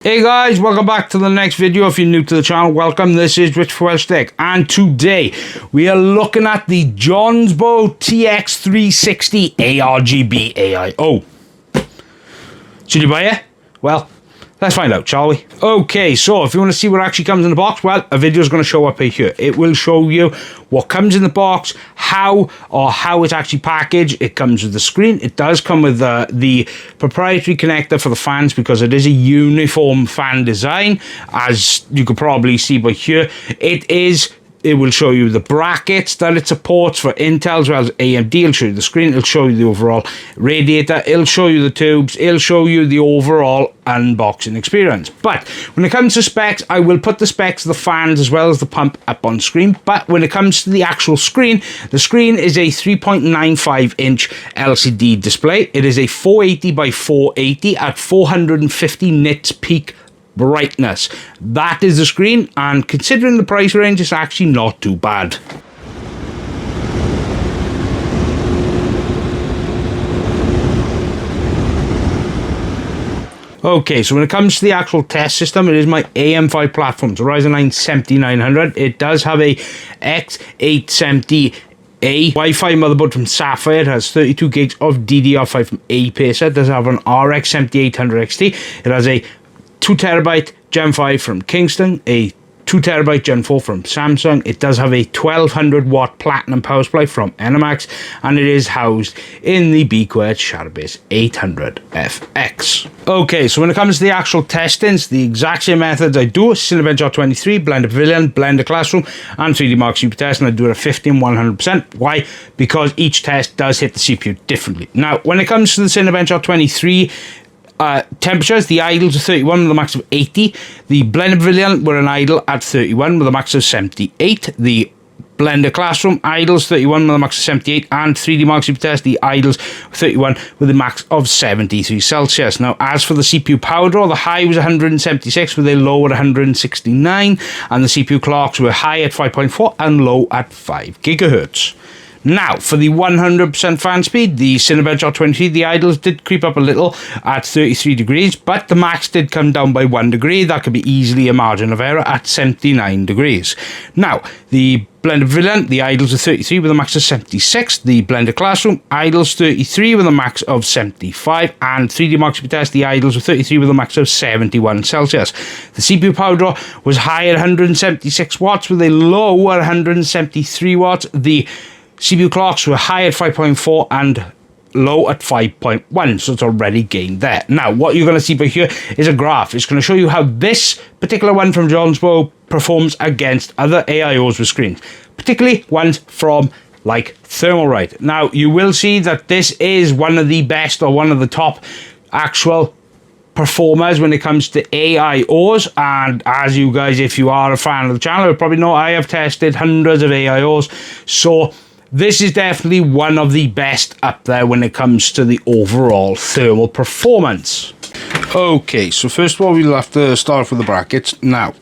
Hey guys, welcome back to the next video. If you're new to the channel, welcome. This is Rich for WELSHYTECH, and today we are looking at the Jonsbo TX-360 ARGB AIO. Should you buy it? Well, let's find out, shall we? Okay, so if you want to see what actually comes in the box, well, a video is going to show up here. It will show you what comes in the box, how it's actually packaged. It comes with the screen. It does come with the proprietary connector for the fans because it is a uniform fan design, as you could probably see by here. It will show you the brackets that it supports for Intel as well as AMD. It'll show you the screen. It'll show you the overall radiator. It'll show you the tubes. It'll show you the overall unboxing experience. But when it comes to specs, I will put the specs of the fans as well as the pump up on screen. But when it comes to the actual screen, the screen is a 3.95 inch LCD display. It is a 480 by 480 at 450 nits peak brightness. That is the screen, and considering the price range, it's actually not too bad. Okay, so when it comes to the actual test system, it is my AM5 platform, so Ryzen 9 7900. It does have a X870 Wi-Fi motherboard from Sapphire. It has 32 gigs of DDR5 from Apacer. It does have an RX 7800 XT. It has a 2TB Gen 5 from Kingston, a 2TB Gen 4 from Samsung. It does have a 1200 watt platinum power supply from Enermax, and it is housed in the BQED Shadowbase 800FX. Okay, so when it comes to the actual testings, the exact same methods I do: Cinebench R23, Blender Pavilion, Blender Classroom, and 3D Mark CPU test, and I do it at 50 and 100%. Why? Because each test does hit the CPU differently. Now, when it comes to the Cinebench R23, temperatures, the idles are 31 with a max of 80. The Blender Pavilion were an idle at 31 with a max of 78. The Blender Classroom idles 31 with a max of 78, and 3D Mark CPU test, the idles 31 with a max of 73 Celsius. Now, as for the CPU power draw, the high was 176 with a low at 169, and the CPU clocks were high at 5.4 and low at 5 gigahertz. Now, for the 100% fan speed, the Cinebench R23, the idles did creep up a little at 33 degrees, but the max did come down by 1 degree. That could be easily a margin of error at 79 degrees. Now, the Blender Pavilion, the idles are 33 with a max of 76. The Blender Classroom, idles 33 with a max of 75. And 3D Mark CPU test, the idles were 33 with a max of 71 Celsius. The CPU power draw was high at 176 watts with a low at 173 watts. The CPU clocks were high at 5.4 and low at 5.1, so it's already gained there. Now, what you're going to see by here is a graph. It's going to show you how this particular one from Jonsbo performs against other AIOs with screens, particularly ones from like Thermalright. Now, you will see that this is one of the best, or one of the top actual performers when it comes to AIOs. And as you guys, if you are a fan of the channel, you probably know I have tested hundreds of AIOs, so this is definitely one of the best up there when it comes to the overall thermal performance. Okay, so first of all, we'll have to start off with the brackets. Now,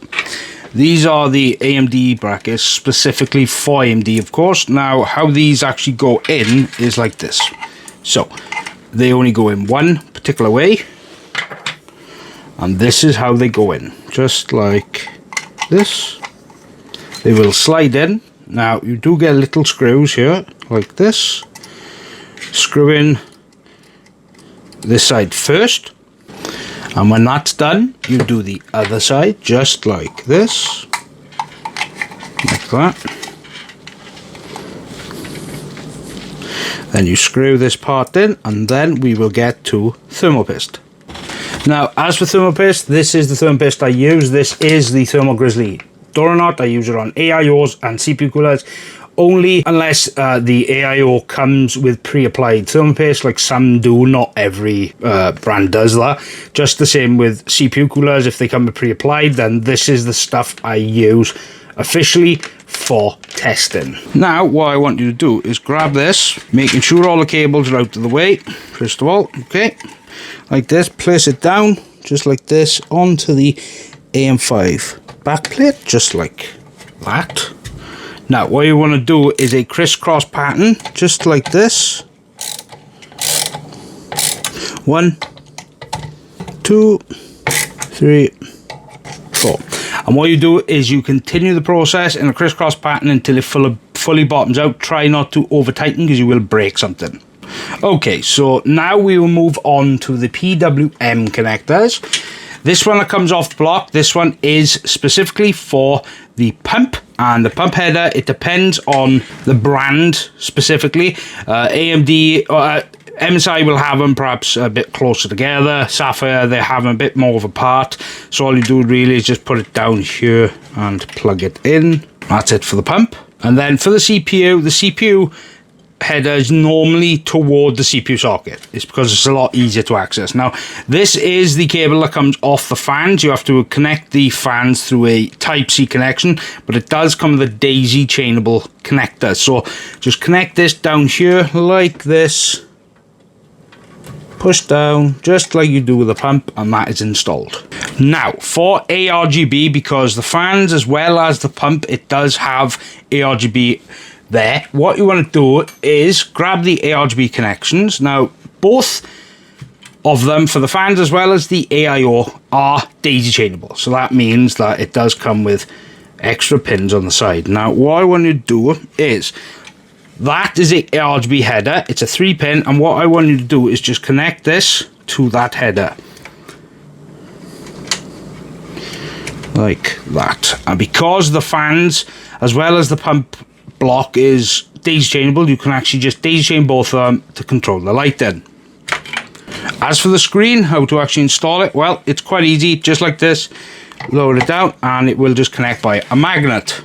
these are the AMD brackets, specifically for AMD, of course. Now, how these actually go in is like this. So, they only go in one particular way, and this is how they go in. Just like this. They will slide in. Now, you do get little screws here, like this. Screw in this side first. And when that's done, you do the other side, just like this. Like that. Then you screw this part in, and then we will get to thermal paste. Now, as for thermal paste, this is the thermal paste I use. This is the Thermal Grizzly. Or not, I use it on AIOs and CPU coolers only unless the AIO comes with pre-applied thermal paste, like some do. Not every brand does that. Just the same with CPU coolers. If they come with pre-applied, then this is the stuff I use officially for testing. Now, what I want you to do is grab this, making sure all the cables are out of the way, first of all, okay, like this. Place it down, just like this, onto the AM5 backplate, just like that. Now, what you want to do is a crisscross pattern, just like this. 1, 2, 3, 4. And what you do is you continue the process in a crisscross pattern until it fully bottoms out. Try not to over tighten because you will break something. Okay, so now we will move on to the PWM connectors. This one that comes off the block, this one is specifically for the pump, and the pump header, it depends on the brand specifically. AMD or MSI will have them perhaps a bit closer together. Sapphire, they have them a bit more of apart. So all you do really is just put it down here and plug it in. That's it for the pump. And then for the CPU header is normally toward the CPU socket. It's because it's a lot easier to access. Now, this is the cable that comes off the fans. You have to connect the fans through a Type-C connection, but it does come with a daisy chainable connector. So just connect this down here like this. Push down just like you do with a pump, and that is installed. Now for ARGB, because the fans as well as the pump, it does have ARGB there. What you want to do is grab the ARGB connections. Now both of them, for the fans as well as the AIO, are daisy chainable, so that means that it does come with extra pins on the side. Now what I want you to do is, that is a ARGB header. It's a 3-pin, and what I want you to do is just connect this to that header. Like that. And because the fans as well as the pump block is daisy chainable, you can actually just daisy chain both of them to control the lighting. As for the screen, how to actually install it, well, it's quite easy. Just like this, lower it down and it will just connect by a magnet.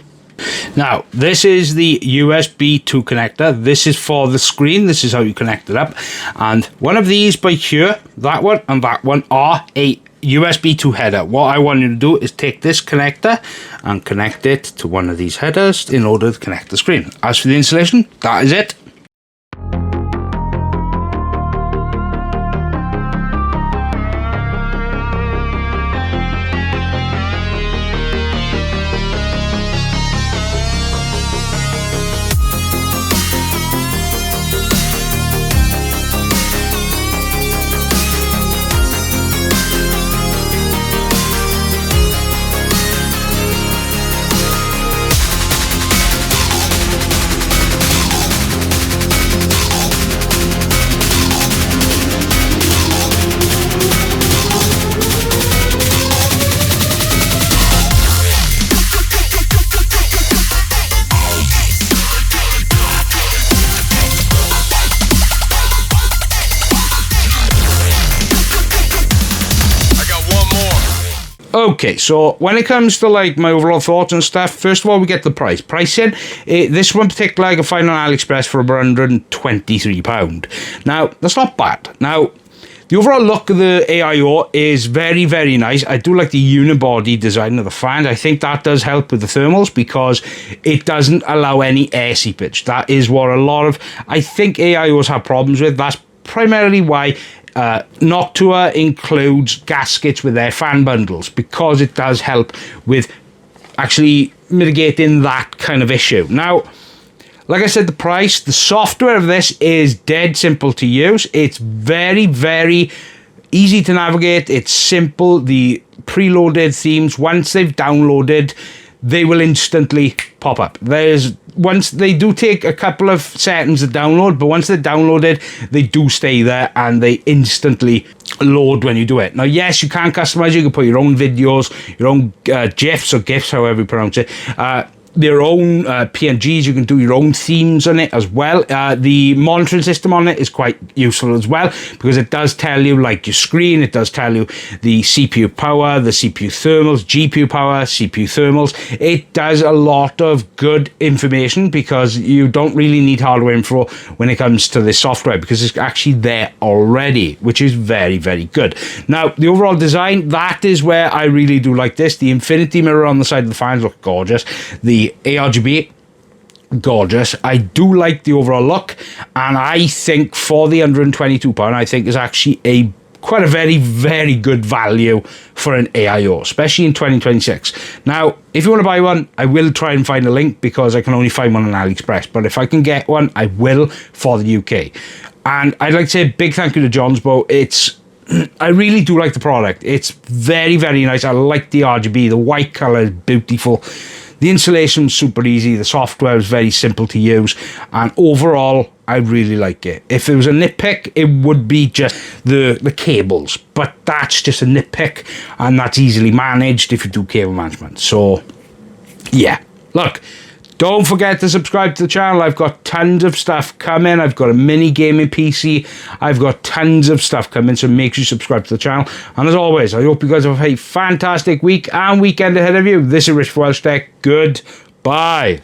Now, this is the USB 2 connector. This is for the screen. This is how you connect it up. And one of these by here, that one and that one, are a USB 2 header. What I want you to do is take this connector and connect it to one of these headers in order to connect the screen. As for the installation, that is it. Okay, so when it comes to like my overall thoughts and stuff, first of all we get the price. Pricing, this one particular I can find on AliExpress for about £123. Now, that's not bad. Now, the overall look of the AIO is very, very nice. I do like the unibody design of the fan. I think that does help with the thermals because it doesn't allow any air seepage. That is what a lot of, I think, AIOs have problems with. That's primarily why Noctua includes gaskets with their fan bundles, because it does help with actually mitigating that kind of issue. Now, like I said, the price, the software of this is dead simple to use. It's very, very easy to navigate. It's simple. The preloaded themes, once they've downloaded, they will instantly pop up. Once they do take a couple of seconds to download, but once they're downloaded, they do stay there and they instantly load when you do it. Now, yes, you can customize. You can put your own videos, your own GIFs or GIFs, however you pronounce it. Their own PNGs. You can do your own themes on it as well. The monitoring system on it is quite useful as well, because it does tell you like your screen, it does tell you the CPU power, the CPU thermals, GPU power, CPU thermals. It does a lot of good information because you don't really need hardware info when it comes to this software, because it's actually there already, which is very, very good. Now, the overall design, that is where I really do like this. The infinity mirror on the side of the fans look gorgeous. The ARGB, gorgeous. I do like the overall look, and I think for the £122, I think is actually quite a very, very good value for an AIO, especially in 2026. Now, if you want to buy one, I will try and find a link because I can only find one on AliExpress, but if I can get one, I will for the UK. And I'd like to say a big thank you to Jonsbo. It's I really do like the product. It's very, very nice. I like the RGB. The white color is beautiful. The installation is super easy. The software is very simple to use. And overall, I really like it. If it was a nitpick, it would be just the cables. But that's just a nitpick. And that's easily managed if you do cable management. So, yeah. Look, don't forget to subscribe to the channel. I've got tons of stuff coming. I've got a mini gaming PC. I've got tons of stuff coming, so make sure you subscribe to the channel. And as always, I hope you guys have a fantastic week and weekend ahead of you. This is Rich for WELSHYTECH. Goodbye.